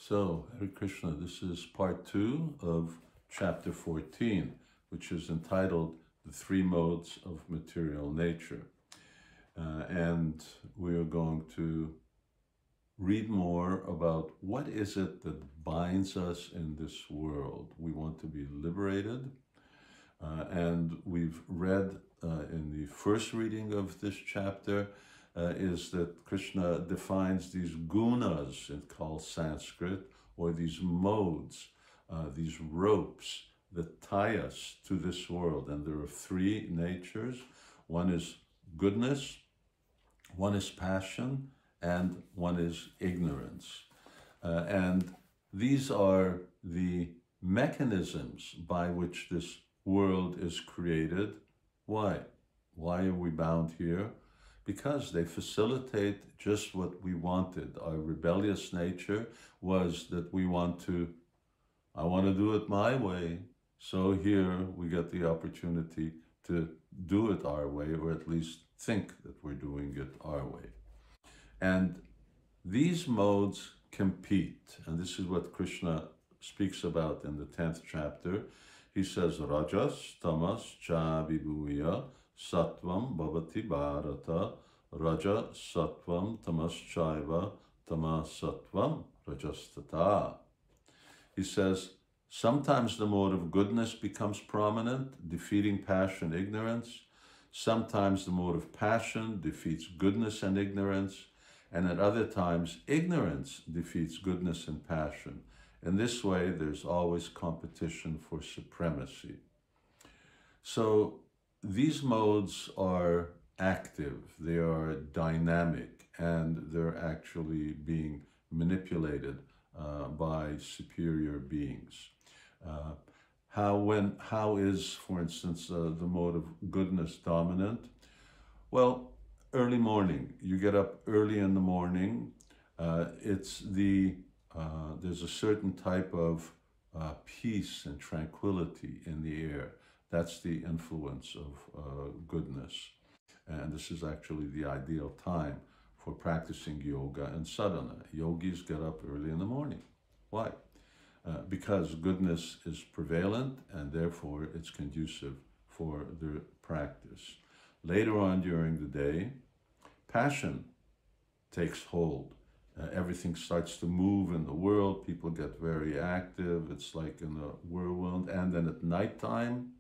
So, Hare Krishna, this is part 2 of chapter 14, which is entitled The Three Modes of Material Nature. And we are going to read more about what is it that binds us in this world. We want to be liberated. And we've read in the first reading of this chapter is that Krishna defines these gunas, it's called Sanskrit, or these modes, these ropes that tie us to this world. And there are three natures. One is goodness, one is passion, and one is ignorance. And these are the mechanisms by which this world is created. Why? Why are we bound here? Because they facilitate just what we wanted. Our rebellious nature was that I want to do it my way. So here we get the opportunity to do it our way, or at least think that we're doing it our way. And these modes compete. And this is what Krishna speaks about in the 10th chapter. He says, Rajas, Tamas, Cha, Vibhuya, Sattvam, Bhavati, Bharata, Raja, Sattvam, Tamas, Chaiva, Tamas, Sattvam, Rajastata. He says, sometimes the mode of goodness becomes prominent, defeating passion, ignorance. Sometimes the mode of passion defeats goodness and ignorance. And at other times, ignorance defeats goodness and passion. In this way, there's always competition for supremacy. So these modes are active, they are dynamic, and they're actually being manipulated by superior beings. How is, for instance, the mode of goodness dominant? Well, early morning. You get up early in the morning. There's a certain type of peace and tranquility in the air. That's the influence of goodness. And this is actually the ideal time for practicing yoga and sadhana. Yogis get up early in the morning. Why? Because goodness is prevalent, and therefore it's conducive for their practice. Later on during the day, passion takes hold. Everything starts to move in the world. People get very active. It's like in a whirlwind. And then at nighttime,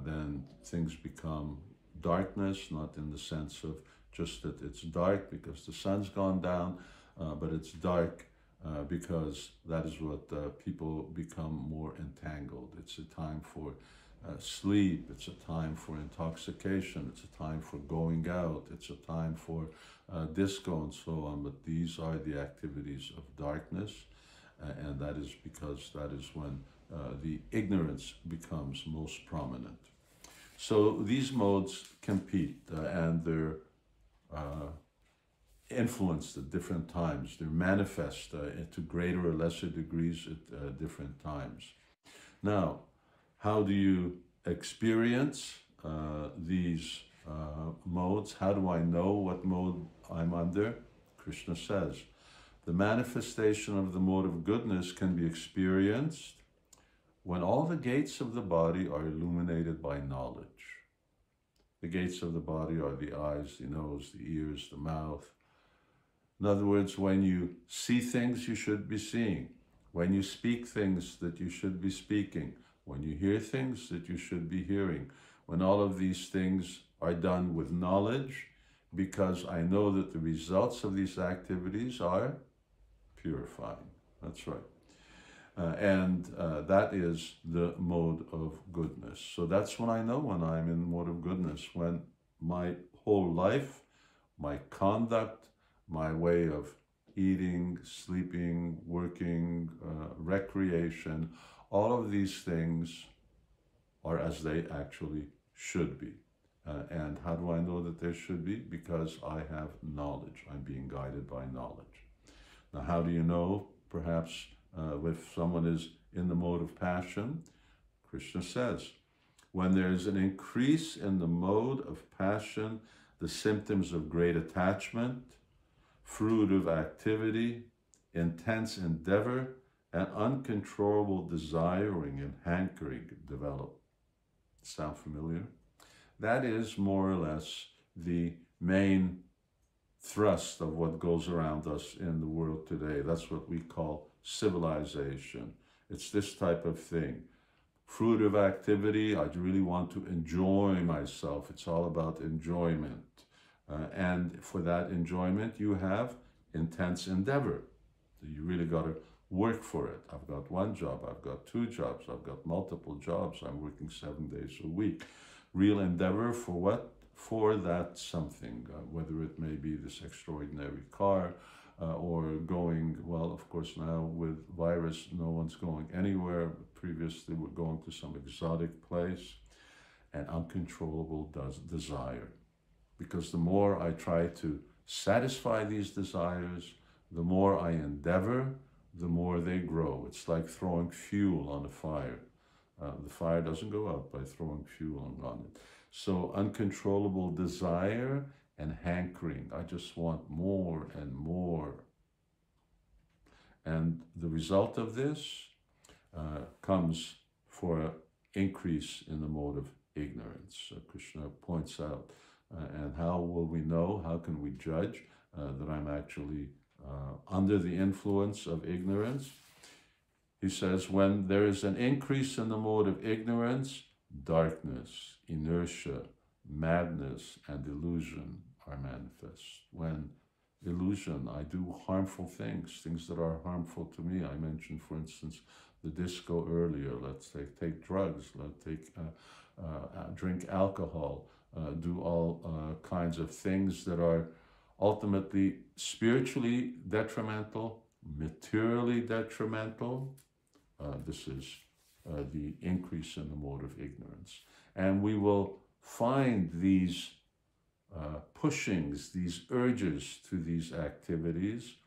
then things become darkness, not in the sense of just that it's dark because the sun's gone down, but it's dark because that is what people become more entangled. It's a time for sleep, it's a time for intoxication, it's a time for going out, it's a time for disco and so on, but these are the activities of darkness, and that is because that is when the ignorance becomes most prominent. So these modes compete, and they're influenced at different times. They're manifest to greater or lesser degrees at different times. Now, how do you experience these modes? How do I know what mode I'm under? Krishna says, the manifestation of the mode of goodness can be experienced when all the gates of the body are illuminated by knowledge. The gates of the body are the eyes, the nose, the ears, the mouth. In other words, when you see things you should be seeing, when you speak things that you should be speaking, when you hear things that you should be hearing, when all of these things are done with knowledge, because I know that the results of these activities are purifying. That's right. And that is the mode of goodness. So that's when I know when I'm in the mode of goodness, when my whole life, my conduct, my way of eating, sleeping, working, recreation, all of these things are as they actually should be. And how do I know that they should be? Because I have knowledge. I'm being guided by knowledge. Now, how do you know, perhaps, if someone is in the mode of passion? Krishna says, when there is an increase in the mode of passion, the symptoms of great attachment, fruitive activity, intense endeavor, and uncontrollable desiring and hankering develop. Sound familiar? That is more or less the main thrust of what goes around us in the world today. That's what we call civilization. It's this type of thing. Fruitive activity, I really want to enjoy myself. It's all about enjoyment. And for that enjoyment, you have intense endeavor. You really got to work for it. I've got one job, I've got two jobs, I've got multiple jobs, I'm working 7 days a week. Real endeavor for what? For that something, whether it may be this extraordinary car or going, well, of course now with virus, no one's going anywhere. Previously we're going to some exotic place. And uncontrollable desire. Because the more I try to satisfy these desires, the more I endeavor, the more they grow. It's like throwing fuel on a fire. The fire doesn't go out by throwing fuel on it. So uncontrollable desire and hankering. I just want more and more. And the result of this comes for an increase in the mode of ignorance. Krishna points out, and how will we know, how can we judge that I'm actually under the influence of ignorance? He says, when there is an increase in the mode of ignorance, darkness, inertia, madness, and illusion are manifest. When illusion, I do harmful things, things that are harmful to me. I mentioned, for instance, the disco earlier. Let's take drugs, drink alcohol, do all kinds of things that are ultimately spiritually detrimental, materially detrimental. This is the increase in the mode of ignorance. And we will find these pushings, these urges to these activities.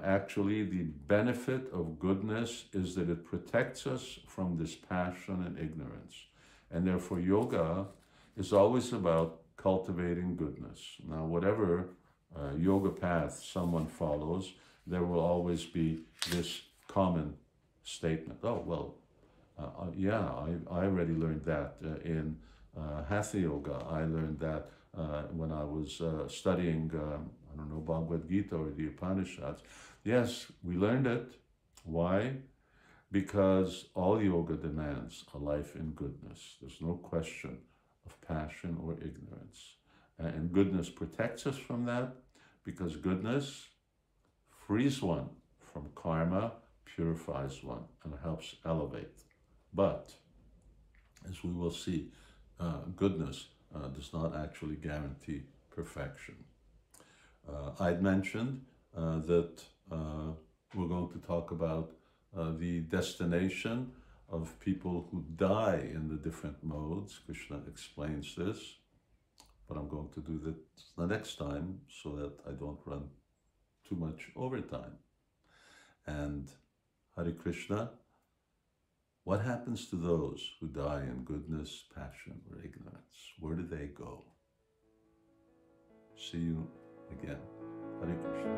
Actually, the benefit of goodness is that it protects us from this passion and ignorance. And therefore, yoga is always about cultivating goodness. Now, whatever yoga path someone follows, there will always be this common statement. Oh, well, yeah, I already learned that in Hatha Yoga. I learned that when I was studying, I don't know, Bhagavad Gita or the Upanishads. Yes, we learned it. Why? Because all yoga demands a life in goodness. There's no question of passion or ignorance. And goodness protects us from that, because goodness frees one from karma, purifies one, and helps elevate. But, as we will see, goodness does not actually guarantee perfection. I'd mentioned that we're going to talk about the destination of people who die in the different modes. Krishna explains this, but I'm going to do that the next time so that I don't run too much overtime. And Hare Krishna, what happens to those who die in goodness, passion, or ignorance? Where do they go? See you again. Hare Krishna.